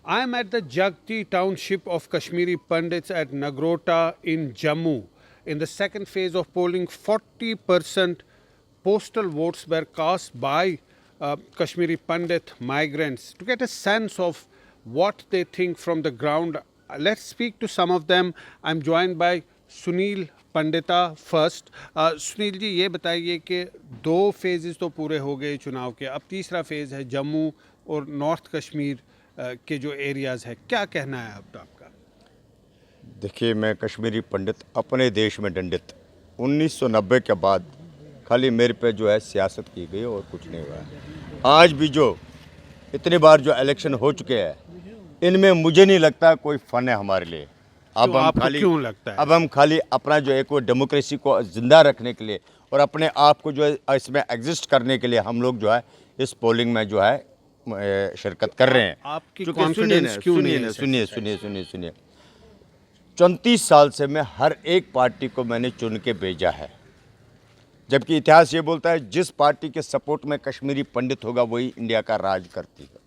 I am at the Jagti township of Kashmiri Pandits at Nagrota in Jammu. In the second phase of polling, 40% postal votes were cast by Kashmiri Pandit migrants to get a sense of what they think from the ground. Let's speak to some of them. I'm joined by Sunil Pandita first. Sunil ji, ये बताइए कि दो phases तो पूरे हो गए चुनाव के, अब तीसरा फेज़ है जम्मू और नॉर्थ कश्मीर के जो एरियाज़ है, क्या कहना है अब आपका? देखिए, मैं कश्मीरी पंडित अपने देश में दंडित 1990 के बाद खाली मेरे पे जो है सियासत की गई और कुछ नहीं हुआ है। आज भी जो इतनी बार जो इलेक्शन हो चुके हैं, इनमें मुझे नहीं लगता कोई फ़न है हमारे लिए। अब हम खाली क्यों लगता है? अब हम खाली अपना जो एक वो डेमोक्रेसी को ज़िंदा रखने के लिए और अपने आप को जो है इसमें एग्जिस्ट करने के लिए हम लोग जो है इस पोलिंग में जो है शिरकत कर रहे हैं। आपकी कॉन्फिडेंस क्यों नहीं है? सुनिए 34 साल से मैं हर एक पार्टी को मैंने चुन के भेजा है, जबकि इतिहास ये बोलता है जिस पार्टी के सपोर्ट में कश्मीरी पंडित होगा वही इंडिया का राज करती है।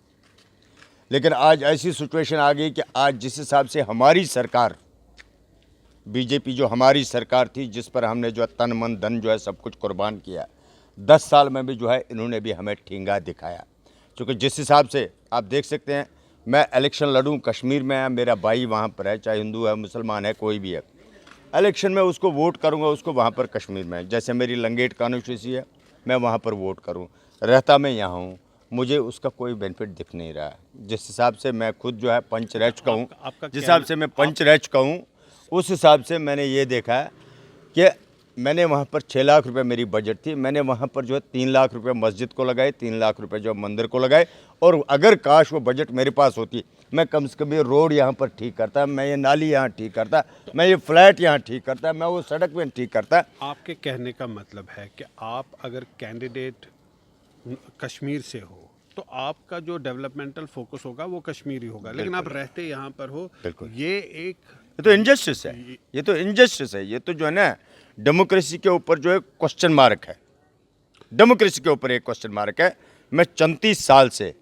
लेकिन आज ऐसी सिचुएशन आ गई कि आज जिस हिसाब से हमारी सरकार बीजेपी जो हमारी सरकार थी, जिस पर हमने जो है तन मन धन जो है सब कुछ कुर्बान किया, 10 साल में भी जो है इन्होंने भी हमें ठेंगा दिखाया। क्योंकि जिस हिसाब से आप देख सकते हैं, मैं इलेक्शन लड़ूं, कश्मीर में है, मेरा भाई वहाँ पर है, चाहे हिंदू है मुसलमान है कोई भी है, इलेक्शन में उसको वोट करूँगा उसको वहाँ पर कश्मीर में। जैसे मेरी लंगेट कॉन्स्टिट्यूंसी है, मैं वहाँ पर वोट करूँ, रहता मैं यहाँ हूँ, मुझे उसका कोई बेनिफिट दिख नहीं रहा है। जिस हिसाब से मैं खुद जो है पंच रह चुका हूँ, जिस हिसाब से मैं पंच रह चुका हूँ, उस हिसाब से मैंने ये देखा है कि मैंने वहाँ पर 6 लाख रुपए मेरी बजट थी, मैंने वहाँ पर जो है 3 लाख रुपए मस्जिद को लगाए, 3 लाख रुपए जो मंदिर को लगाए। और अगर काश वो बजट मेरे पास होती, मैं कम से कम ये रोड यहाँ पर ठीक करता, मैं ये नाली यहाँ ठीक करता, मैं ये फ्लैट यहाँ ठीक करता, मैं वो सड़क में ठीक करता। आपके कहने का मतलब है कि आप अगर कैंडिडेट कश्मीर से हो तो आपका जो डेवलपमेंटल फोकस होगा वो कश्मीरी होगा, लेकिन आप रहते यहाँ पर हो। ये तो इनजस्टिस है, ये तो इनजस्टिस है, ये तो जो है ना डेमोक्रेसी के ऊपर जो है क्वेश्चन मार्क है, डेमोक्रेसी के ऊपर एक क्वेश्चन मार्क है। मैं 34 साल से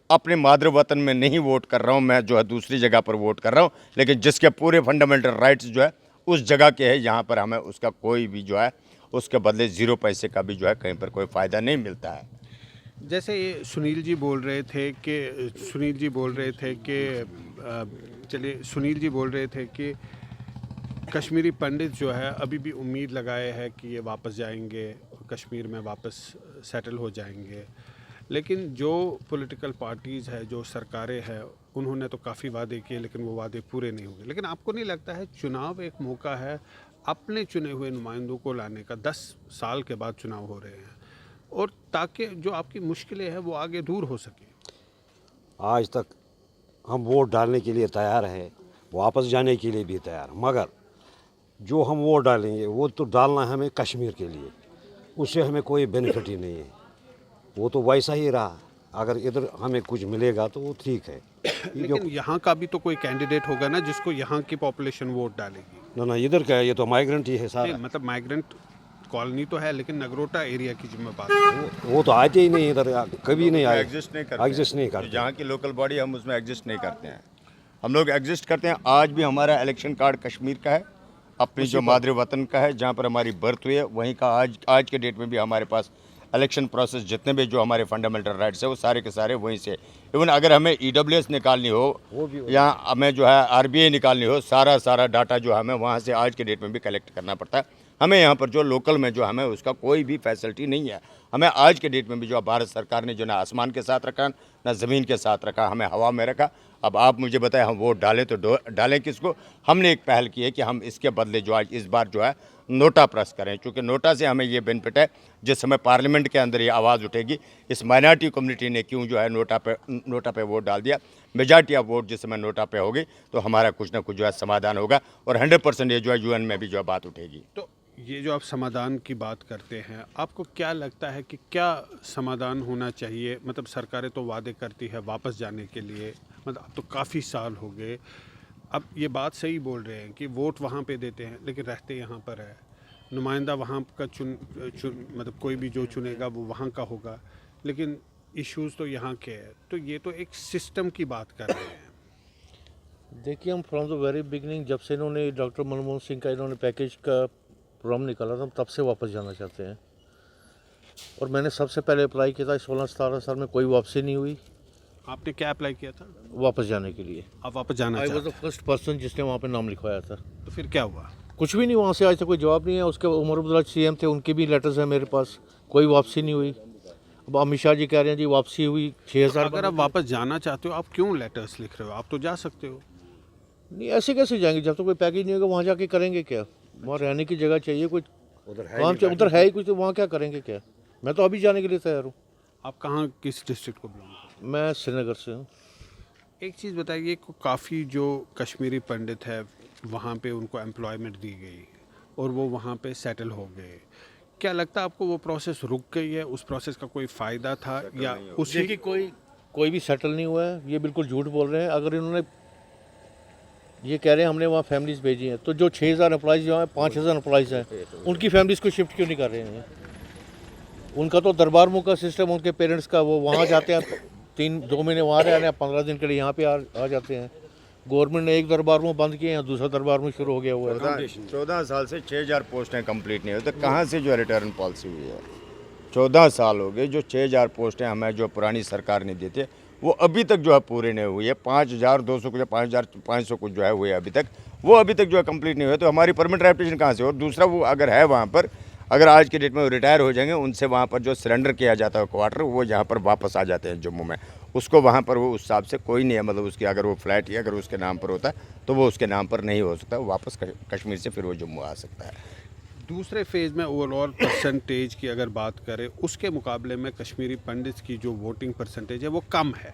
अपने मातृ वतन में नहीं वोट कर रहा हूँ, मैं जो है दूसरी जगह पर वोट कर रहा हूँ, लेकिन जिसके पूरे फंडामेंटल राइट्स जो है उस जगह के है, यहाँ पर हमें उसका कोई भी जो है उसके बदले 0 पैसे का भी जो है कहीं पर कोई फ़ायदा नहीं मिलता है। जैसे ये सुनील जी बोल रहे थे कि सुनील जी बोल रहे थे कि कश्मीरी पंडित जो है अभी भी उम्मीद लगाए हैं कि ये वापस जाएंगे, कश्मीर में वापस सेटल हो जाएंगे। लेकिन जो पॉलिटिकल पार्टीज़ है, जो सरकारें हैं, उन्होंने तो काफ़ी वादे किए लेकिन वो वादे पूरे नहीं हुए। लेकिन आपको नहीं लगता है चुनाव एक मौका है अपने चुने हुए नुमाइंदों को लाने का? 10 साल के बाद चुनाव हो रहे हैं, और ताकि जो आपकी मुश्किलें हैं वो आगे दूर हो सके। आज तक हम वोट डालने के लिए तैयार हैं, वापस जाने के लिए भी तैयार, मगर जो हम वोट डालेंगे वो तो डालना है हमें कश्मीर के लिए, उससे हमें कोई बेनिफिट ही नहीं है। वो तो वैसा ही रहा, अगर इधर हमें कुछ मिलेगा तो वो ठीक है। लेकिन यहाँ का भी तो कोई कैंडिडेट होगा ना जिसको यहाँ की पॉपुलेशन वोट डालेगी। ना इधर का ये तो माइग्रेंट ही है सारा। मतलब माइग्रेंट कॉलोनी तो है, लेकिन नगरोटा एरिया की जो मैं बात कर वो तो आते ही नहीं इधर, कभी नहीं आए, एग्जिस्ट नहीं करते। जहाँ की लोकल बॉडी हम उसमें एग्जिस्ट नहीं करते हैं, हम लोग एग्जिस्ट करते हैं। आज भी हमारा इलेक्शन कार्ड कश्मीर का है, अपनी जो मातृ वतन का है, जहाँ पर हमारी बर्थ हुई है वहीं का। आज के डेट में भी हमारे पास इलेक्शन प्रोसेस जितने भी जो हमारे फंडामेंटल राइट्स है वो सारे के सारे वहीं से। इवन अगर हमें EWS निकालनी हो या हमें जो है RBI निकालनी हो, सारा डाटा जो हमें वहाँ से आज के डेट में भी कलेक्ट करना पड़ता है। हमें यहाँ पर जो लोकल में जो हमें उसका कोई भी फैसिलिटी नहीं है। हमें आज के डेट में भी जो भारत सरकार ने जो ना आसमान के साथ रखा ना ज़मीन के साथ रखा, हमें हवा में रखा। अब आप मुझे बताएं हम वोट डालें तो डालें किसको? हमने एक पहल की है कि हम इसके बदले जो आज इस बार जो है नोटा प्रेस करें, क्योंकि नोटा से हमें ये बेनिफिट है, जिस समय पार्लियामेंट के अंदर ये आवाज़ उठेगी इस माइनॉरिटी कम्युनिटी ने क्यों जो है नोटा पे वोट डाल दिया। मेजॉरिटी ऑफ वोट जिस समय नोटा पे होगी तो हमारा कुछ ना कुछ जो है समाधान होगा और 100% ये जो है UN में भी जो है बात उठेगी। तो ये जो आप समाधान की बात करते हैं, आपको क्या लगता है कि क्या समाधान होना चाहिए? मतलब सरकारें तो वादे करती है वापस जाने के लिए, मतलब अब तो काफ़ी साल हो गए। अब ये बात सही बोल रहे हैं कि वोट वहाँ पे देते हैं लेकिन रहते यहाँ पर है, नुमाइंदा वहाँ का मतलब कोई भी जो चुनेगा वो वहाँ का होगा, लेकिन इश्यूज़ तो यहाँ के हैं। तो ये तो एक सिस्टम की बात कर रहे हैं। देखिए, हम फ्रॉम द वेरी बिगनिंग, जब से इन्होंने डॉक्टर मनमोहन सिंह का इन्होंने पैकेज का प्रोग्राम निकाला था, हम तब से वापस जाना चाहते हैं। और मैंने सबसे पहले अप्लाई किया था, 16-17 साल में कोई वापसी नहीं हुई आपने क्या अप्लाई किया था? वापस जाने के लिए। आप वापस जाना आई वॉज चाहते द फर्स्ट पर्सन जिसने वहाँ पे नाम लिखवाया था। हैं। तो फिर क्या हुआ? कुछ भी नहीं, वहाँ से आज तक कोई जवाब नहीं है। उसके उमर अब्दुल्ला सीएम थे, उनके भी लेटर्स हैं मेरे पास, कोई वापसी नहीं हुई। अब अमित शाह जी कह रहे हैं जी वापसी हुई 6000। अगर आप वापस जाना चाहते हो, आप क्यों लेटर्स लिख रहे हो? आप तो जा सकते हो। नहीं, ऐसे कैसे जाएंगे जब तक कोई पैकेज नहीं होगा? वहाँ जाके करेंगे क्या? वहाँ रहने की जगह चाहिए, कुछ काम चाहिए, उधर है ही कुछ, तो वहाँ क्या करेंगे क्या? मैं तो अभी जाने के लिए तैयार हूँ। आप कहाँ, किस डिस्ट्रिक्ट को बिलोंग करते मैं श्रीनगर से हूँ। हो? एक चीज़ बताइए, काफ़ी जो कश्मीरी पंडित है वहाँ पे उनको एम्प्लॉयमेंट दी गई और वो वहाँ पे सेटल हो गए। क्या लगता है आपको वो प्रोसेस रुक गई है? उस प्रोसेस का कोई फ़ायदा था या उसी? देखिए, कोई भी सेटल नहीं हुआ है, ये बिल्कुल झूठ बोल रहे हैं। अगर इन्होंने ये कह रहे हैं हमने वहाँ फैमिलीज भेजी हैं, तो जो 6000 एम्प्लॉइज़ जो हैं, 5000 एम्प्लॉइज़ हैं, उनकी फैमिलीज़ को शिफ्ट क्यों नहीं कर रहे हैं? उनका तो दरबार मुँह का सिस्टम, उनके पेरेंट्स का, वो वहाँ जाते हैं 2 महीने वहाँ रह रहे हैं, 15 दिन के लिए यहाँ पे आ जाते हैं। गवर्नमेंट ने एक दरबार मुँह बंद किए हैं, दूसरा दरबार मुँह शुरू हो गया हुआ है। 14 साल से 6000 पोस्टें कंप्लीट नहीं हुई, तो कहाँ से जो है रिटर्न पॉलिसी हुई है? 14 साल हो गए, जो 6000 पोस्टें हमें जो पुरानी सरकार ने दी थी वो अभी तक जो है पूरे नहीं हुई है। 5200 कुछ 5500 कुछ जो है हुए अभी तक, वो अभी तक जो है कंप्लीट नहीं हुए। तो हमारी परमानेंट रेपुटेशन कहाँ से? और दूसरा, वो अगर है वहाँ पर, अगर आज के डेट में वो रिटायर हो जाएंगे, उनसे वहाँ पर जो सरेंडर किया जाता है क्वार्टर, वो यहाँ पर वापस आ जाते हैं जम्मू में। उसको वहाँ पर वो उस हिसाब से कोई नहीं है, मतलब उसकी अगर वो फ्लैट ही अगर उसके नाम पर होता है तो वो उसके नाम पर नहीं हो सकता, वो वापस कश्मीर से फिर वो जम्मू आ सकता है। दूसरे फेज़ में ओवरऑल परसेंटेज की अगर बात करें, उसके मुकाबले में कश्मीरी पंडित की जो वोटिंग परसेंटेज है वो कम है,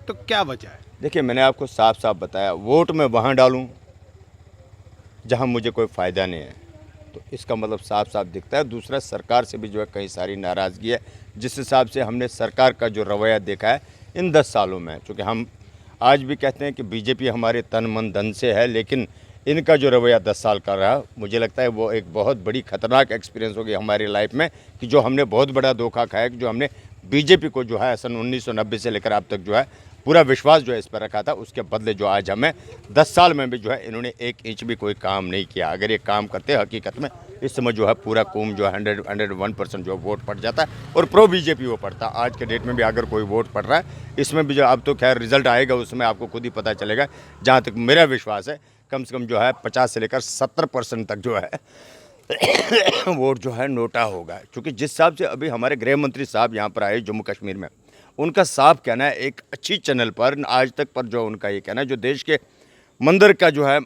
तो क्या वजह है? देखिए, मैंने आपको साफ साफ बताया, वोट मैं वहाँ डालूँ जहाँ मुझे कोई फ़ायदा नहीं है, तो इसका मतलब साफ साफ दिखता है। दूसरा, सरकार से भी जो है कई सारी नाराज़गी है, जिस हिसाब से हमने सरकार का जो रवैया देखा है इन 10 सालों में। चूँकि हम आज भी कहते हैं कि बीजेपी हमारे तन मन धन से है, लेकिन इनका जो रवैया 10 साल का रहा, मुझे लगता है वो एक बहुत बड़ी खतरनाक एक्सपीरियंस होगी हमारी लाइफ में, कि जो हमने बहुत बड़ा धोखा खाया, कि जो हमने बीजेपी को जो है सन 1990 से लेकर अब तक जो है पूरा विश्वास जो है इस पर रखा था, उसके बदले जो आज हमें 10 साल में भी जो है इन्होंने 1 इंच भी कोई काम नहीं किया। अगर ये काम करते हकीकत में, इस समय जो है पूरा कौम जो है 101% जो वोट पड़ जाता है और प्रो बीजेपी वो पड़ता। आज के डेट में भी अगर कोई वोट पड़ रहा है, इसमें भी जो अब तो खैर रिजल्ट आएगा, उसमें आपको खुद ही पता चलेगा। जहाँ तक मेरा विश्वास है, कम से कम जो है 50 से लेकर 70% तक जो है वोट जो है नोटा होगा। क्योंकि जिस हिसाब से अभी हमारे गृह मंत्री साहब यहाँ पर आए जम्मू कश्मीर में, उनका साफ कहना है एक अच्छी चैनल पर आज तक पर जो उनका ये कहना है, जो देश के मंदिर का जो है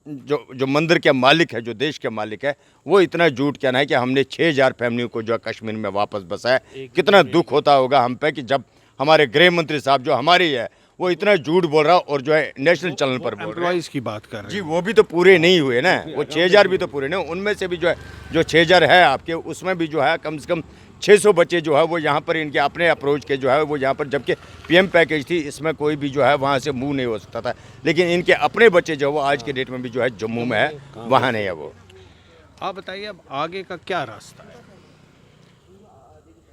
जो मंदिर के मालिक है, जो देश के मालिक है, वो इतना झूठ कहना है कि हमने 6000 फैमिलियों को जो है कश्मीर में वापस बसाया। कितना दुख होता होगा हम पे कि जब हमारे गृह मंत्री साहब जो हमारे ही है, वो इतना झूठ बोल रहा और जो है नेशनल चैनल पर बोल रहा है। एम्प्लॉइज़ की बात कर रहे जी, हैं। वो भी तो पूरे नहीं हुए ना, वो 6000 भी तो पूरे नहीं। उनमें से भी जो है जो 6000 है आपके, उसमें भी जो है कम से कम 600 बच्चे जो है वो यहाँ पर इनके अपने अप्रोच के जो है वो यहाँ पर, जबकि पीएम पैकेज थी, इसमें कोई भी जो है वहाँ से मूव नहीं हो सकता था, लेकिन इनके अपने बच्चे जो है वो आज के डेट में भी जो है जम्मू में है, वहाँ नहीं है वो। आप बताइए, अब आगे का क्या रास्ता है?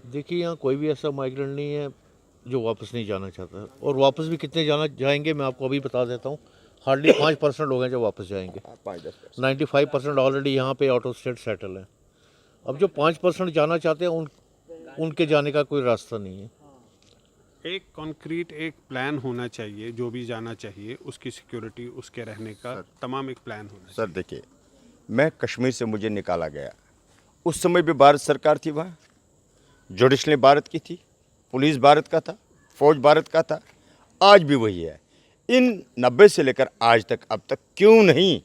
देखिए, यहाँ कोई भी ऐसा माइग्रेंट नहीं है जो वापस नहीं जाना चाहता, और वापस भी कितने जाएंगे मैं आपको अभी बता देता हूँ। हार्डली 5% लोग हैं जो वापस जाएंगे। 95% ऑलरेडी यहाँ पे आउट ऑफ स्टेट सेटल है। अब जो 5% जाना चाहते हैं उनके जाने का कोई रास्ता नहीं है। एक कॉन्क्रीट एक प्लान होना चाहिए, जो भी जाना चाहिए उसकी सिक्योरिटी, उसके रहने का तमाम एक प्लान होना सर देखिए, मैं कश्मीर से मुझे निकाला गया, उस समय भी भारत सरकार थी वहाँ, जुडिशली भारत की थी, पुलिस भारत का था, फौज भारत का था, आज भी वही है। इन 90 से लेकर आज तक अब तक क्यों नहीं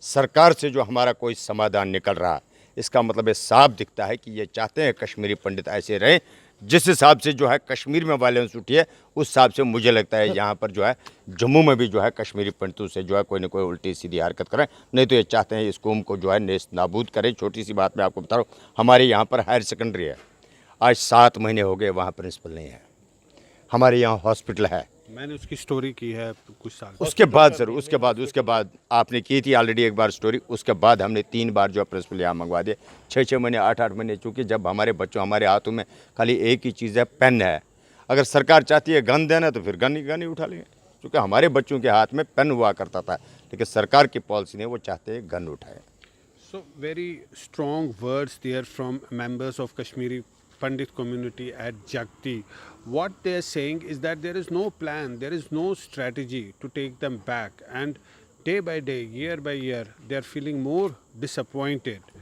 सरकार से जो हमारा कोई समाधान निकल रहा? इसका मतलब ये साफ दिखता है कि ये चाहते हैं कश्मीरी पंडित ऐसे रहें। जिस हिसाब से जो है कश्मीर में वायलेंस उठी है, उस हिसाब से मुझे लगता है यहाँ पर जो है जम्मू में भी जो है कश्मीरी पंडितों से जो है कोई ना कोई उल्टी सीधी हरकत करें। नहीं तो ये चाहते हैं इस कौम को जो है नेस्त नाबूद करें। छोटी सी बात मैं आपको बता रहा हूँ, हमारे यहाँ पर हायर सेकेंडरी है, आज 7 महीने हो गए वहाँ प्रिंसिपल नहीं है। हमारे यहाँ हॉस्पिटल है, मैंने उसकी स्टोरी की है कुछ साल। उसके बाद सर उसके बाद आपने की थी ऑलरेडी एक बार स्टोरी, उसके बाद हमने 3 बार जो है प्रिंसिपल यहाँ मंगवा दिए, 6-6 महीने 8-8 महीने। चूँकि जब हमारे बच्चों हमारे हाथों में खाली एक ही चीज़ है, पेन है। अगर सरकार चाहती है गन देना तो फिर गन ही उठा लेंगे। क्योंकि हमारे बच्चों के हाथ में पेन हुआ करता था, लेकिन सरकार की पॉलिसी ने वो चाहते हैं गन उठाए। So very strong words there from members of Kashmiri Pandit community at Jagti. What they are saying is that there is no plan, there is no strategy to take them back, and day by day, year by year, they are feeling more disappointed.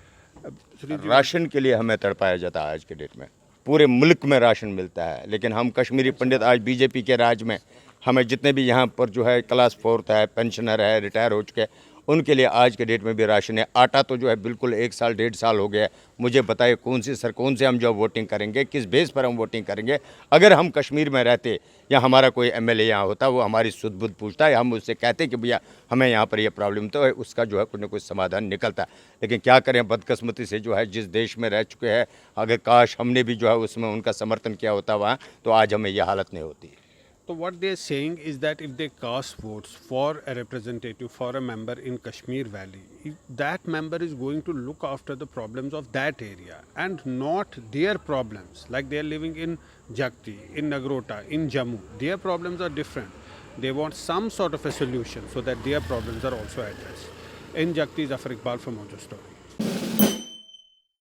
Sudhir ji, ration के लिए हमें तड़पाया जाता है आज के date में। पूरे मुल्क में राशन मिलता है, लेकिन हम कश्मीरी पंडित आज बीजेपी के राज में हमें जितने भी यहाँ पर जो है क्लास 4th है, पेंशनर है, रिटायर हो चुके, उनके लिए आज के डेट में भी राशन है। आटा तो जो है बिल्कुल 1 साल 1.5 साल हो गया है। मुझे बताइए कौन से हम जो वोटिंग करेंगे, किस बेस पर हम वोटिंग करेंगे? अगर हम कश्मीर में रहते या हमारा कोई एमएलए यहाँ होता, वो हमारी सुध बुध पूछता है, हम उससे कहते कि भैया हमें यहाँ पर ये प्रॉब्लम, तो उसका जो है कुछ न कुछ समाधान निकलता। लेकिन क्या करें, बदकिस्मती से जो है जिस देश में रह चुके हैं, अगर काश हमने भी जो है उसमें उनका समर्थन किया होता वहाँ, तो आज हमें यह हालत नहीं होती। so what they are saying is that if they cast votes for a representative, for a member in Kashmir Valley, that member is going to look after the problems of that area and not their problems. Like they are living in Jagti, in Nagrota, in Jammu. Their problems are different. They want some sort of a solution so that their problems are also addressed. In Jagti, Zafar Iqbal for Mojo Story.